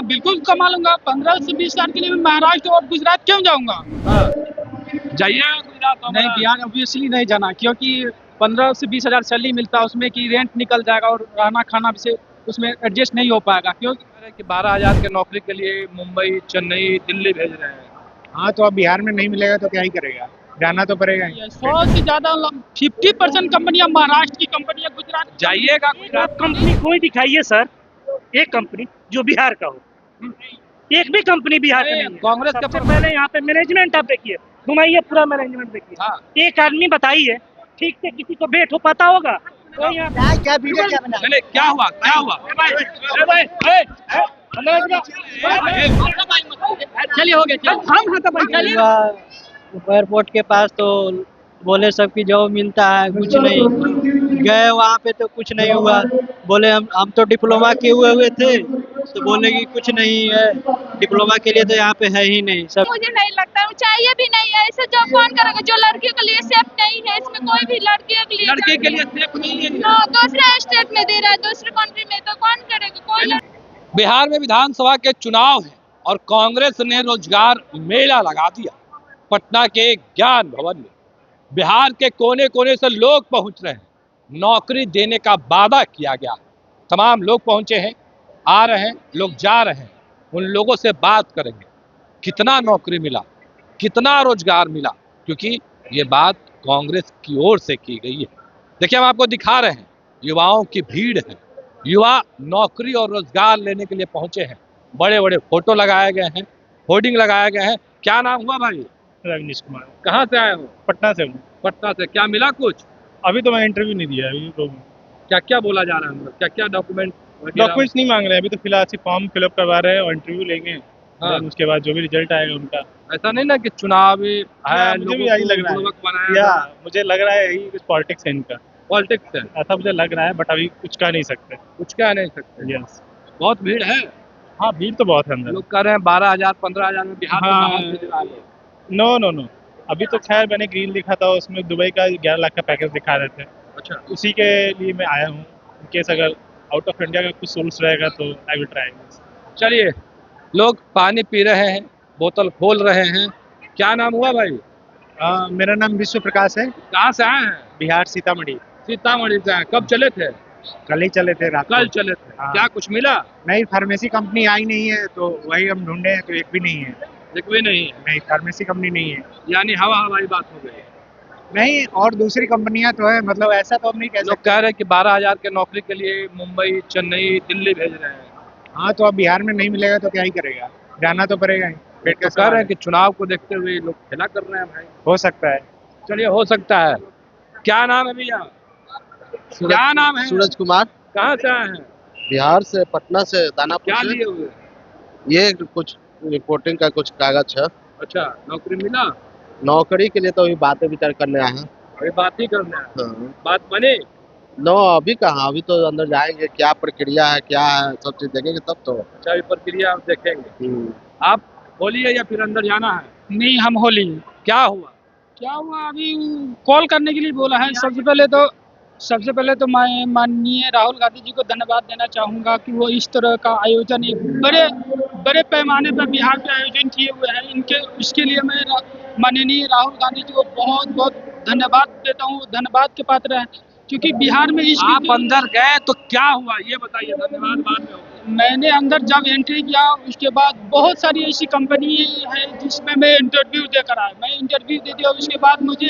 बिल्कुल कमा लूंगा। 15 से 20 हजार के लिए मैं महाराष्ट्र और गुजरात क्यों जाऊंगा? जाइए गुजरात नहीं, बिहार ऑब्वियसली नहीं जाना, क्योंकि 15 से 20 हजार सैलरी मिलता है, उसमें की रेंट निकल जाएगा और रहना खाना भी से उसमें एडजस्ट नहीं हो पाएगा। क्योंकि कि 12,000 के नौकरी के लिए मुंबई, चेन्नई, दिल्ली भेज रहे हैं। हाँ, तो अब बिहार में नहीं मिलेगा तो क्या ही करेगा, जाना तो पड़ेगा ही। 100 से ज्यादा 50% कंपनियां महाराष्ट्र की कंपनियां गुजरात जाइएगा गुजरात। कंपनी कोई दिखाइए सर, एक कंपनी जो बिहार का हो। एक भी कंपनी बिहार का नहीं है। कांग्रेस के सबसे पहले यहाँ पे मैनेजमेंट आप देखिए, घुमाइए पूरा मैनेजमेंट देखिए। हाँ। एक आदमी बताइए ठीक से, किसी को भेंट हो पता होगा? कोई यहाँ क्या वीडियो क्या बना? नहीं, क्या हुआ क्या हुआ? चलिए हो गया, चलिए। एयरपोर्ट के पास तो बोले सबकी जॉब मिलता है, कुछ नहीं। गए वहाँ पे तो कुछ नहीं हुआ। बोले हम तो डिप्लोमा किए हुए थे, तो बोले कि कुछ नहीं है, डिप्लोमा के लिए तो यहाँ पे है ही नहीं सब। मुझे नहीं लगता, चाहिए भी नहीं है। ऐसे जॉब कौन करेगा जो लड़कियों के लिए सेफ नहीं है? इसमें कोई भी लड़कियों के लिए लड़के के लिए सेफ नहीं है। दूसरे स्टेट में दे रहा है, दूसरे कंट्री में, तो कौन करेगा? कोई बिहार में विधानसभा के चुनाव है और कांग्रेस ने रोजगार मेला लगा दिया पटना के ज्ञान भवन में। बिहार के कोने कोने से लोग पहुंच रहे हैं, नौकरी देने का वादा किया गया। तमाम लोग पहुंचे हैं, आ रहे हैं, लोग जा रहे हैं। उन लोगों से बात करेंगे, कितना नौकरी मिला, कितना रोजगार मिला, क्योंकि ये बात कांग्रेस की ओर से की गई है। देखिए, हम आपको दिखा रहे हैं, युवाओं की भीड़ है। युवा नौकरी और रोजगार लेने के लिए पहुंचे हैं। बड़े बड़े फोटो लगाए गए हैं, होर्डिंग लगाए गए हैं। क्या नाम हुआ भाई? रजनीश कुमार, कहाँ से आए हो? पटना से हूँ। पटना से। क्या मिला कुछ? अभी तो मैं इंटरव्यू नहीं दिया, अभी तो क्या क्या बोला जा रहा है? क्या क्या डॉक्यूमेंट डॉक्यूमेंट्स नहीं मांग रहे हैं, अभी तो फिलहाल सिर्फ फॉर्म फिलअप करवा रहे हैं और इंटरव्यू लेंगे। हाँ। Then उसके बाद जो भी रिजल्ट आएगा उनका। ऐसा नहीं ना कि चुनावी है, मुझे भी यही लग रहा है, या मुझे लग रहा है यही कुछ पॉलिटिक्स है इनका, पॉलिटिक्स है, ऐसा मुझे लग रहा है, बट अभी कुछ कह नहीं सकते। कुछ कह नहीं सकते। यस, बहुत भीड़ है। हाँ भीड़ तो बहुत है अंदर। लोग कह रहे हैं 12,000 15,000 में बिहार हाँ। में भेज रहा है। नो, अभी तो खैर मैंने ग्रीन लिखा था, उसमें दुबई का 11 लाख का पैकेज दिखा रहे थे। अच्छा, उसी के लिए मैं आया हूँ। इन केस अगर आउट ऑफ इंडिया का कुछ सोर्स रहेगा तो आई विल ट्राई। चलिए, लोग पानी पी रहे हैं, बोतल खोल रहे हैं। क्या नाम हुआ भाई? मेरा नाम विश्व प्रकाश है, कहाँ से आए हैं? बिहार सीतामढ़ी। सीतामढ़ी से आए। कब चले थे? कल ही चले थे रात कल को। चले थे। हाँ। क्या कुछ मिला? नहीं, फार्मेसी कंपनी आई नहीं है, तो वही हम ढूंढे हैं, तो एक भी नहीं है। एक भी नहीं है। नहीं, फार्मेसी कंपनी नहीं है। यानी हवाई बात हो गई। नहीं, और दूसरी कंपनियां तो है, मतलब ऐसा तो हम नहीं कह लोग सकते। कह रहे हैं कि 12,000 के नौकरी के लिए मुंबई, चेन्नई, दिल्ली भेज रहे हैं। हाँ, तो अब बिहार में नहीं मिलेगा तो क्या ही करेगा, जाना तो पड़ेगा ही। पेट तो का कह रहे सवाल हैं कि चुनाव को देखते हुए लोग खेला कर रहे हैं भाई। हो सकता है। चलिए, हो सकता है। क्या नाम है भैया? क्या नाम है? सूरज कुमार, कहाँ से आए हैं? बिहार से, पटना से, दानापुर क्या से। लिए हुए? ये कुछ रिपोर्टिंग का कुछ कागज है। अच्छा, नौकरी मिला? नौकरी के लिए तो अभी बातें विचार करने आए हैं। अरे बात ही करना है। हाँ। बात बने? नो, अभी कहाँ, अभी तो अंदर जाएंगे, क्या प्रक्रिया है, क्या है, सब चीज देखेंगे तब तो। अच्छा, अभी प्रक्रिया आप देखेंगे। आप बोलिए या फिर अंदर जाना है? नहीं, हम होली। क्या हुआ? अभी कॉल करने के लिए बोला है। सबसे पहले तो मैं माननीय राहुल गांधी जी को धन्यवाद देना चाहूँगा कि वो इस तरह का आयोजन एक बड़े पैमाने पर बिहार में आयोजन किए हुए हैं। इनके उसके लिए मैं माननीय राहुल गांधी जी को बहुत बहुत धन्यवाद देता हूँ, धन्यवाद के पात्र हैं, क्योंकि बिहार में आप अंदर गए तो क्या हुआ ये बताइए। धन्यवाद बाद में होगा। मैंने अंदर जब एंट्री किया, उसके बाद बहुत सारी ऐसी कंपनी है जिसमें मैं इंटरव्यू देकर आया। मैं इंटरव्यू दे दिया, उसके बाद मुझे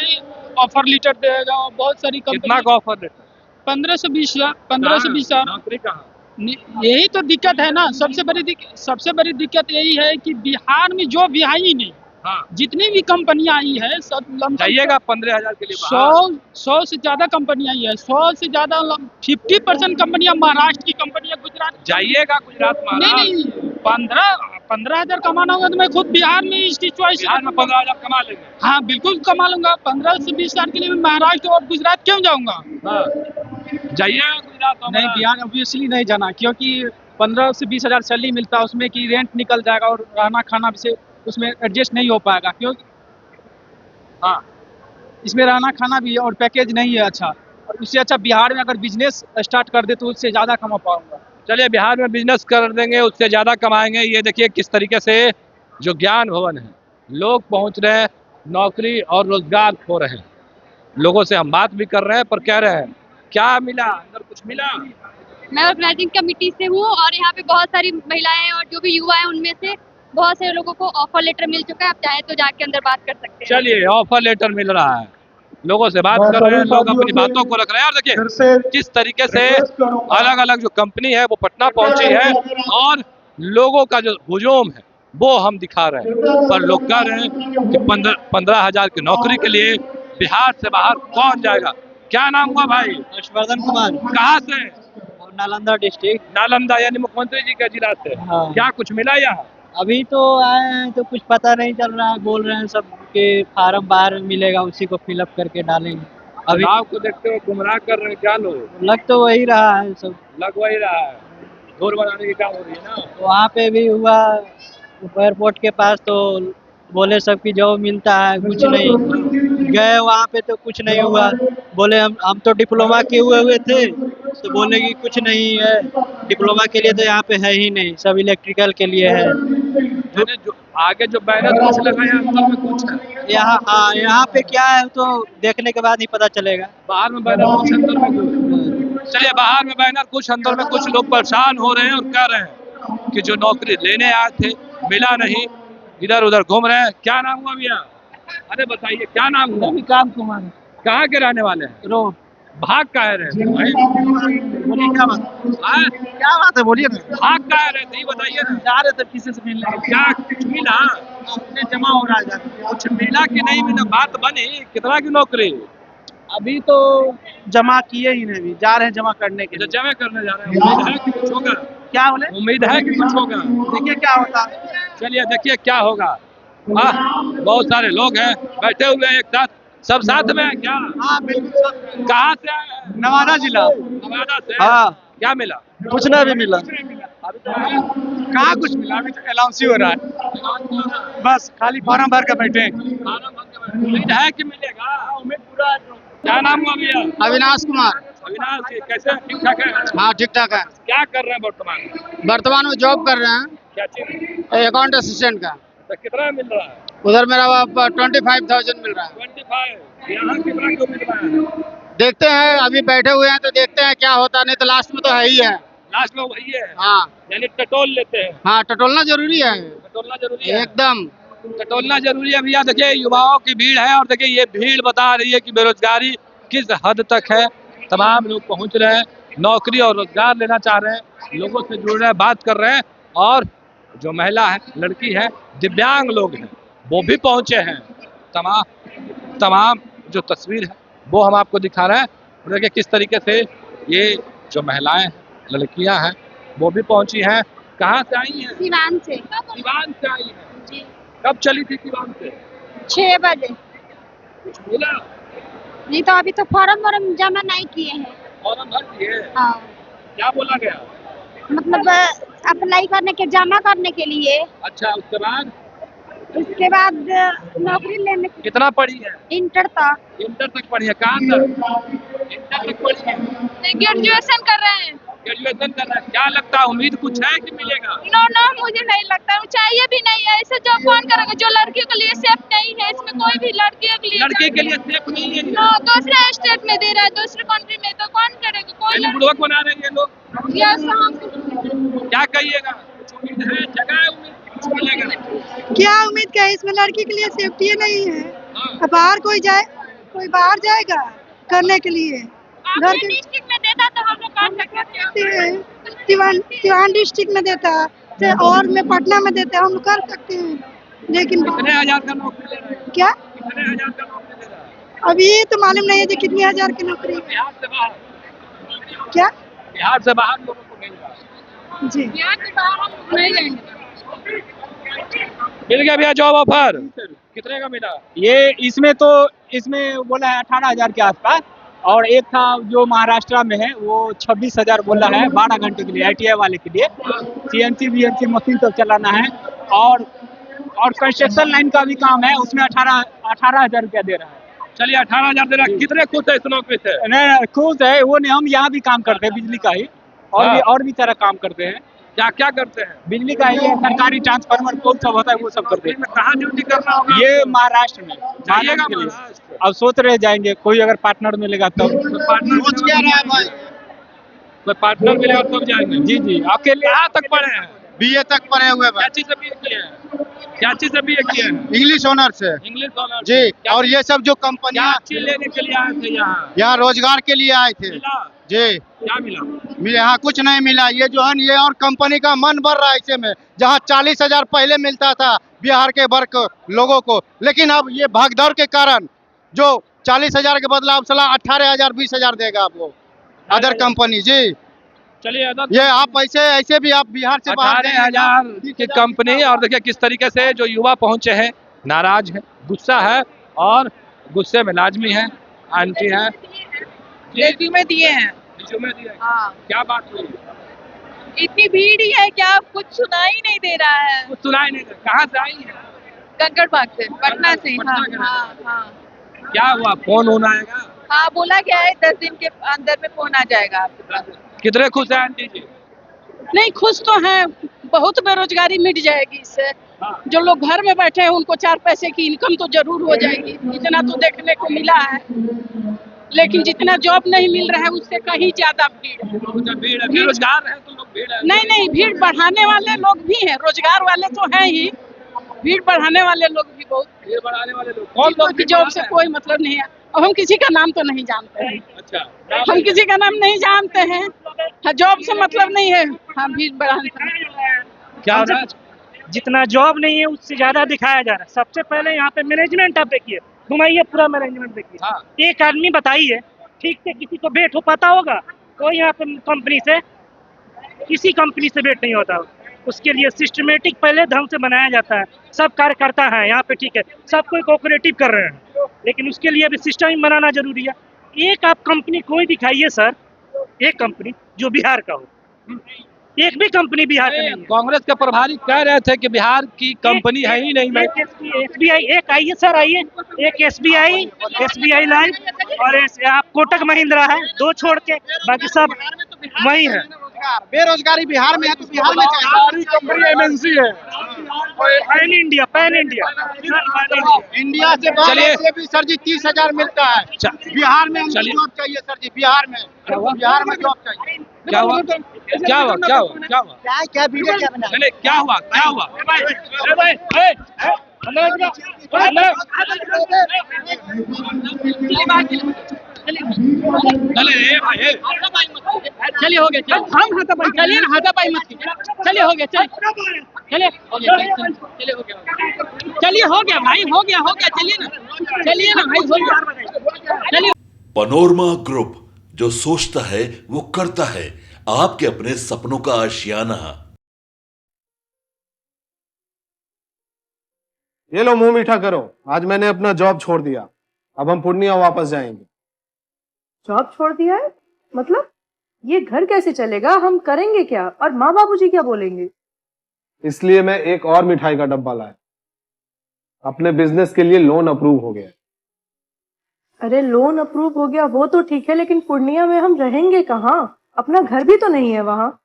ऑफर लेटर देगा और बहुत सारी कितना कंपनी। का ऑफर देता? 15 से 20 हजार। 15 से 20 हजार। नौकरी कहाँ? यही तो दिक्कत है ना। सबसे बड़ी दिक्कत यही है कि बिहार में जो भी आई नहीं, हाँ, जितनी भी कंपनियां आई है सब जाइएगा 15,000 के लिए बाहर। 100 से ज्यादा कंपनी आई है। 100 से ज्यादा 50% कंपनियां महाराष्ट्र की कंपनियां गुजरात। जाइएगा गुजरात, महाराष्ट्र। नहीं, 15 हजार कमाना होगा तो मैं खुद बिहार में इसकी चॉइस। बिहार में 15,000 कमा लेंगे। हाँ, बिल्कुल कमा लूंगा। 15 से 20 हजार के लिए मैं महाराष्ट्र और गुजरात क्यों जाऊंगा? हाँ। जाइएगा गुजरात। नहीं, बिहार ऑब्वियसली नहीं जाना, क्योंकि 15 से 20 हजार सैलरी मिलता है, उसमें की रेंट निकल जाएगा और रहना खाना भी से उसमें एडजस्ट नहीं हो पाएगा। क्योंकि हाँ, इसमें रहना खाना भी है और पैकेज नहीं है अच्छा। और उससे अच्छा बिहार में अगर बिजनेस स्टार्ट कर दे तो उससे ज़्यादा कमा पाऊंगा। चलिए बिहार में बिजनेस कर देंगे, उससे ज़्यादा कमाएंगे। ये देखिए किस तरीके से जो ज्ञान भवन है, लोग पहुंच रहे हैं, नौकरी और रोजगार खो रहे हैं। लोगों से हम बात भी कर रहे हैं, पर कह रहे हैं क्या मिला, अंदर कुछ मिला? मैं ऑर्गेनाइजिंग कमेटी से हूँ और यहाँ पे बहुत सारी महिलाएं और जो भी युवा हैं उनमें से बहुत सारे लोगों को ऑफर लेटर मिल चुका है। आप चाहें तो जाके अंदर बात कर सकते हैं। चलिए ऑफर लेटर मिल रहा है, लोगों से बात कर रहे हैं, लोग अपनी बातों को रख रहे हैं। और देखिए किस तरीके से अलग अलग जो कंपनी है वो पटना पहुंची है और लोगों का जो हुजूम है वो हम दिखा रहे हैं। पर लोग कह रहे हैं कि 15,000 की नौकरी के लिए बिहार से बाहर कौन जाएगा? क्या नाम हुआ भाई? हर्षवर्धन कुमार, कहाँ से? नालंदा डिस्ट्रिक्ट। नालंदा, यानी मुख्यमंत्री जी के जिला से। हाँ। क्या कुछ मिला यहाँ? अभी तो आए हैं तो कुछ पता नहीं चल रहा है, बोल रहे हैं सब के फार्म बाहर मिलेगा, उसी को फिलअप करके डालेंगे। अभी चुनाव को देखते हुए गुमराह कर रहे हैं क्या लोग? लग तो वही रहा है सब। लग वही रहा है, घोर बनाने की काम हो रही है ना। वहाँ पे भी हुआ एयरपोर्ट के पास, तो बोले सब की जॉब मिलता है, कुछ नहीं। गए वहाँ पे तो कुछ नहीं हुआ, बोले हम तो डिप्लोमा किए हुए थे, तो बोले कि कुछ नहीं है, डिप्लोमा के लिए तो यहाँ पे है ही नहीं, सब इलेक्ट्रिकल के लिए है। मैंने जो आगे जो बैनर कुछ लगाया अंदर में कुछ है यहाँ, हाँ यहाँ पे क्या है तो देखने के बाद ही पता चलेगा। बाहर में बैनर कुछ अंदर में कुछ। चलिए बाहर में बैनर कुछ अंदर में कुछ। लोग परेशान हो रहे हैं और कह रहे हैं कि जो नौकरी लेने आए थे मिला नहीं, इधर उधर घूम रहे हैं। क्या नाम हुआ भैया? अरे बताइए क्या नाम हुआ? विकाम कुमार, कहाँ के रहने वाले हैं? रो भाग का है रहे भाई? बोलिए क्या बात, हाँ? क्या बात है, बोलिए ना। भाग का है रहे थे, बताइए ना। जा रहे थे किसी से मिलने, क्या कुछ मिला? जमा हो रहा है। कुछ मिला कि नहीं मिला? बात बनी कितना की नौकरी? अभी तो जमा किए ही नहीं, अभी जा रहे हैं जमा करने के जो लिए। जमा करने जा रहे हैं, उम्मीद है कि कुछ होगा? क्या बोले? उम्मीद है कि कुछ होगा? देखिए क्या होता है। चलिए देखिए क्या होगा। बहुत सारे लोग हैं बैठे हुए हैं एक साथ, सब साथ में हैं क्या? हाँ बिल्कुल। कहाँ से आए हैं? नवादा जिला। नवादा से। हाँ। क्या मिला? कुछ ना भी मिला। अभी तो है। कहाँ कुछ मिला, अभी तो अनाउंस ही हो रहा है, बस खाली फॉर्म भर के बैठे हैं। उम्मीद है कि मिलेगा? उम्मीद पूरा है। क्या नाम हुआ भैया? अविनाश कुमार। अविनाश जी, कैसे? ठीक ठाक है? हाँ ठीक ठाक है। क्या कर रहे हैं वर्तमान में? वर्तमान में जॉब कर रहे हैं, क्या चीज? अकाउंट असिस्टेंट का। तो कितना मिल रहा है? उधर मेरा 25,000 मिल रहा है। 25। यहाँ कितना क्यों मिल रहा है? देखते हैं, अभी बैठे हुए हैं तो देखते हैं क्या होता है, नहीं तो लास्ट में तो है ही है। लास्ट में वही है। हाँ यानी टटोल लेते हैं। हाँ, टटोलना जरूरी है टटोलना जरूरी है एकदम। टटोलना जरूरी है भैया। देखिए युवाओं की भीड़ है और देखिए ये भीड़ बता रही है कि बेरोजगारी किस हद तक है। तमाम लोग पहुंच रहे हैं, नौकरी और रोजगार लेना चाह रहे हैं, लोगों से जुड़ रहे हैं, बात कर रहे हैं। और जो महिला है, लड़की है, दिव्यांग लोग हैं, वो भी पहुंचे हैं। तमाम जो तस्वीर है वो हम आपको दिखा रहे हैं। और देखिए किस तरीके से ये जो महिलाएं हैं, लड़कियां हैं, वो भी पहुंची हैं। कहाँ से आई हैं? सिवान से। सिवान से आई हैं। जी। कब चली थी सिवान से? 6 बजे। कुछ मिला? नहीं तो अभी तो फॉर्म जमा नहीं किए हैं। फॉर्म भर दिए? हाँ। क्या बोला गया? मतलब अप्लाई करने के, जमा करने के लिए। अच्छा, उसके बाद नौकरी लेने के। कितना पढ़ी है? इंटर तक। इंटर तक पढ़ी है। कहाँ तक? इंटर तक पढ़ी है। ग्रेजुएशन कर रहे हैं। ग्रेजुएशन कर रहा है। क्या लगता है, उम्मीद कुछ है कि मिलेगा? नो मुझे नहीं लगता, चाहिए भी नहीं है। ऐसे जॉब कौन करेगा जो लड़कियों के लिए सेफ नहीं है? इसमें कोई भी लड़कियों के लिए लड़के के लिए सेफ नहीं है। नो, दूसरे स्टेट में दे रहा है, दूसरे कंट्री में, तो कौन करेगा? कोई बुड़बक बना रहे हैं ये लोग। यस, हम क्या कहिएगा? कुछ उम्मीद है? जगह है उम्मीद कुछ मिलेगा? क्या उम्मीद क्या है? इसमें लड़की के लिए सेफ्टी नहीं है। हाँ। बाहर कोई बाहर जाएगा करने के लिए। घर के डिस्ट्रिक्ट में देता तो हम लोग कर सकते हैं। सिवान डिस्ट्रिक्ट में देता है और मैं पटना में देते हैं, हम लोग कर सकते हैं। लेकिन कितने हजार का नौकरी ले रहे हैं? क्या कितने हजार का नौकरी ले रहा है? अभी तो मालूम नहीं है कि कितने हजार की नौकरी है। बिहार से बाहर? क्या बिहार से बाहर लोगों को मिल रहा है। जी, यहाँ के बाहर हम नहीं जाएंगे। मिल गया भैया जॉब ऑफर? कितने का मिला? ये इसमें बोला है 18,000 के आसपास, और एक था जो महाराष्ट्र में है वो 26,000 बोला है 12 घंटे के लिए, ITI वाले के लिए। CNC VNC मशीन तो चलाना है, और कंस्ट्रक्शन लाइन का भी काम है, उसमें 18,000 रुपया दे रहा है। चलिए 18,000 दे रहा है। कितने खुश है इस नौकरी से? नहीं खुश है वो नहीं, हम यहाँ भी काम करते हैं बिजली का ही। और भी तरह काम करते हैं। क्या क्या करते हैं? बिजली का ये सरकारी ट्रांसफार्मर पोल सब होता है वो सब करते हैं। कहाँ ड्यूटी करना होगा? ये महाराष्ट्र में जाइएगा के लिए। महाराष्ट्र। अब सोच रहे जाएंगे, कोई अगर पार्टनर मिलेगा तब। कोई पार्टनर मिलेगा तब जाएंगे। जी जी, अकेले कहाँ तक पढ़े हैं? बीए तक पढ़े हुए क्या चीज से बीए किए हैं? क्या चीज से बीए किए हैं? इंग्लिश ऑनर से इंग्लिश ऑनर्स। जी। क्या- और ये सब जो क्या कंपनियां चीज लेने के लिए आए थे यहाँ? यहाँ रोजगार के लिए आए थे मिला? जी। क्या मिला? यहाँ कुछ नहीं मिला। ये जो है ये और कंपनी का मन बढ़ रहा है ऐसे में, जहाँ 40,000 पहले मिलता था बिहार के वर्ग लोगों को, लेकिन अब ये भागदौड़ के कारण जो 40,000 के बदला अब साला 18,000 20,000 देगा आपको अदर कंपनी। जी चलिए ये आप ऐसे भी आप बिहार से बाहर 18,000 की कंपनी। और देखिए किस तरीके से जो युवा पहुंचे हैं, नाराज है, गुस्सा है, और गुस्से में लाजमी है आंटी है। रेज्यूमे दिए हैं। रिज्यूमे दिया। हाँ, क्या बात हुई? इतनी भीड़ ही है क्या कुछ सुनाई नहीं दे रहा है। कुछ सुनाई नहीं दे। कहाँ से आई है? कंकड़ बाग से, पटना से। पटना हाँ के हाँ हाँ क्या हुआ? फोन होना आएगा? हाँ, बोला गया है 10 दिन के अंदर में फोन आ जाएगा आपके पास। कितने खुश हैं आंटी जी? नहीं, खुश तो हैं, बहुत बेरोजगारी मिट जाएगी इससे। हाँ। जो लोग घर में बैठे हैं उनको 4 पैसे की इनकम तो जरूर हो जाएगी, इतना तो देखने को मिला है। लेकिन जितना जॉब नहीं मिल रहा है उससे कहीं ज्यादा भीड़ है। बहुत भीड़ है। बेरोजगार है तो लोग भीड़ है। नहीं, भीड़ बढ़ाने वाले लोग भी हैं, रोजगार वाले तो हैं ही, भीड़ बढ़ाने वाले लोग भी बहुत। भीड़ बढ़ाने वाले लोग कौन लोग? की जॉब से कोई मतलब नहीं है। अब हम किसी का नाम तो नहीं जानते हैं। अच्छा, हम किसी का नाम नहीं जानते हैं। हाँ, जॉब से मतलब नहीं है। हाँ, भीड़ बढ़ाने क्या हो रहा है? जितना जॉब नहीं है उससे ज्यादा दिखाया जा रहा है। सबसे पहले यहाँ पे मैनेजमेंट आप देखिए, घुमाइए पूरा मैनेजमेंट देखिए। हाँ। एक आदमी बताइए ठीक से किसी को भेंट हो पाता होगा? कोई यहाँ पे कंपनी से, किसी कंपनी से भेंट नहीं होता। उसके लिए सिस्टमेटिक पहले ढंग से बनाया जाता है। सब कार्यकर्ता है यहाँ पे, ठीक है, सब कोई कोऑपरेटिव कर रहे हैं, लेकिन उसके लिए भी सिस्टम बनाना जरूरी है। एक आप कंपनी कोई दिखाइए सर, एक कंपनी जो बिहार का हो। एक भी कंपनी बिहार का नहीं है। कांग्रेस के प्रभारी कह रहे थे कि बिहार की कंपनी है ही नहीं। मैं SBI एक आइए सर, आइए। एक SBI लाइफ और आप कोटक महिंद्रा है, 2 छोड़ के बाकी सब वही है। बेरोजगारी बिहार में है तो बिहार में चाहिए। कंपनी MNC है। पैन इंडिया इंडिया से बाहर चलिए। से भी सर जी 30,000 मिलता है। बिहार में हमको चलिए। जॉब चाहिए सर जी, बिहार में जॉब चाहिए। क्या हुआ? क्या हुआ? क्या हुआ? क्या हुआ? क्या वीडियो क्या बना? चलिए, क्या हुआ? क्या हुआ? चले भाई, चलिए हो गया, हम हाथापाई चलिए ना, हाथापाई मत कीजिए। चलिए हो गया, चलिए हो गया, चलिए हो गया भाई, हो गया, चलिए ना भाई, हो गया, चलिए। पनोरमा ग्रुप, जो सोचता है वो करता है। आपके अपने सपनों का आशियाना। ये लो, मुंह मीठा करो। आज मैंने अपना जॉब छोड़ दिया, अब हम पूर्णिया वापस जाएंगे। जॉब छोड़ दिया है? मतलब ये घर कैसे चलेगा? हम करेंगे क्या? और माँ बाबूजी क्या बोलेंगे? इसलिए मैं एक और मिठाई का डब्बा लाया। अपने बिजनेस के लिए लोन अप्रूव हो गया। अरे लोन अप्रूव हो गया वो तो ठीक है, लेकिन पूर्णिया में हम रहेंगे कहाँ? अपना घर भी तो नहीं है वहाँ।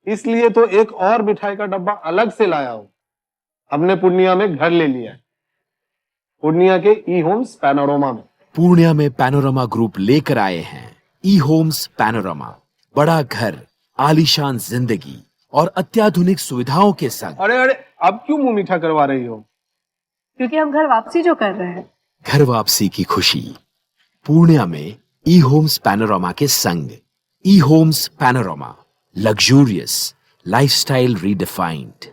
इसलिए तो एक और मिठाई का डब्बा अलग से लाया हूँ। हमने पूर्णिया में घर ले लिया है, पूर्णिया के ई होम्स पैनोरमा में। पूर्णिया में पैनोरमा ग्रुप लेकर आए हैं ई होम्स पैनोरमा। बड़ा घर, आलीशान जिंदगी और अत्याधुनिक सुविधाओं के संग। अरे अब क्यों मुंह मीठा करवा रही हो? क्योंकि हम घर वापसी जो कर रहे हैं। घर वापसी की खुशी पूर्णिया में ई होम्स पैनोरमा के संग। ई Homes Panorama, luxurious lifestyle redefined.